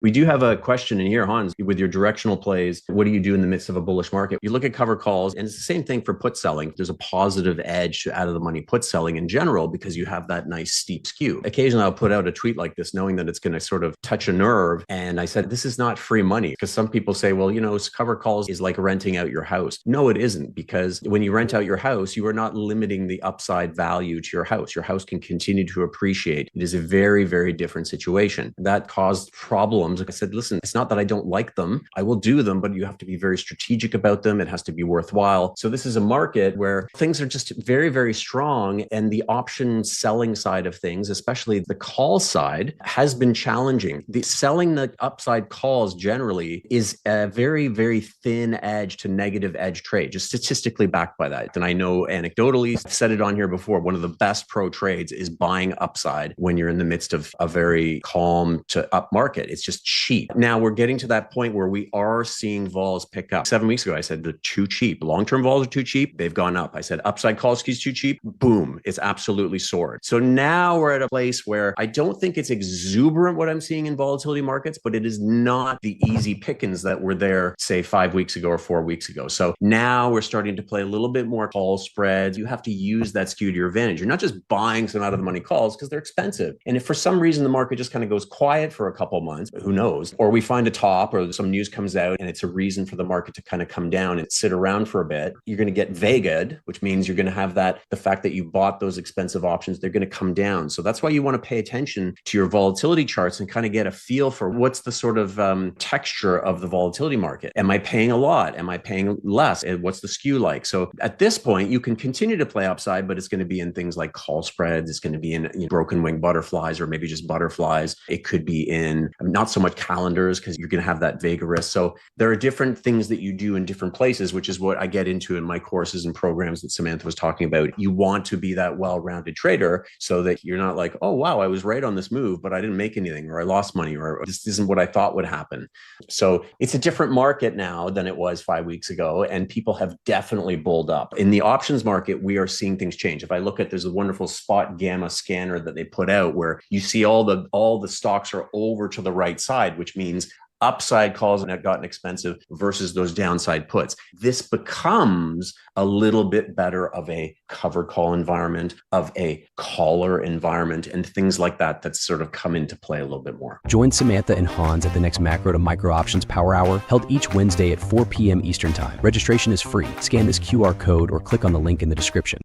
We do have a question in here, Hans, with your directional plays. What do you do in the midst of a bullish market? You look at cover calls, and it's the same thing for put selling. There's a positive edge to out of the money put selling in general because you have that nice steep skew. Occasionally, I'll put out a tweet like this, knowing that it's going to sort of touch a nerve. And I said, this is not free money, because some people say, well, cover calls is like renting out your house. No, it isn't, because when you rent out your house, you are not limiting the upside value to your house. Your house can continue to appreciate. It is a very, very different situation. That caused problems. Like I said, listen, it's not that I don't like them. I will do them, but you have to be very strategic about them. It has to be worthwhile. So this is a market where things are just very, very strong. And the option selling side of things, especially the call side, has been challenging. The selling the upside calls generally is a very, very thin edge to negative edge trade, just statistically backed by that. And I know anecdotally, I've said it on here before, one of the best pro trades is buying upside when you're in the midst of a very calm to up market. It's just cheap. Now we're getting to that point where we are seeing vols pick up. 7 weeks ago, I said they're too cheap. Long-term vols are too cheap. They've gone up. I said upside call skis too cheap. Boom. It's absolutely soared. So now we're at a place where I don't think it's exuberant what I'm seeing in volatility markets, but it is not the easy pickings that were there, say 5 weeks ago or 4 weeks ago. So now we're starting to play a little bit more call spreads. You have to use that skew to your advantage. You're not just buying some out of the money calls because they're expensive. And if for some reason the market just kind of goes quiet for a couple of months, who knows? Or we find a top or some news comes out and it's a reason for the market to kind of come down and sit around for a bit. You're going to get vega'd, which means you're going to have the fact that you bought those expensive options, they're going to come down. So that's why you want to pay attention to your volatility charts and kind of get a feel for what's the sort of texture of the volatility market. Am I paying a lot? Am I paying less? And what's the skew like? So at this point, you can continue to play upside, but it's going to be in things like call spreads. It's going to be in broken wing butterflies or maybe just butterflies. It could be in not so much calendars because you're going to have that vega risk. So there are different things that you do in different places, which is what I get into in my courses and programs that Samantha was talking about. You want to be that well-rounded trader so that you're not like, oh, wow, I was right on this move, but I didn't make anything, or I lost money, or this isn't what I thought would happen. So it's a different market now than it was 5 weeks ago, and people have definitely bulled up. In the options market, we are seeing things change. If I look at, there's a wonderful spot gamma scanner that they put out where you see all the stocks are over to the right side, which means upside calls have gotten expensive versus those downside puts. This becomes a little bit better of a cover call environment, of a caller environment, and things like that sort of come into play a little bit more. Join Samantha and Hans at the next Macro to Micro Options Power Hour, held each Wednesday at 4 p.m. Eastern Time. Registration is free. Scan this QR code or click on the link in the description.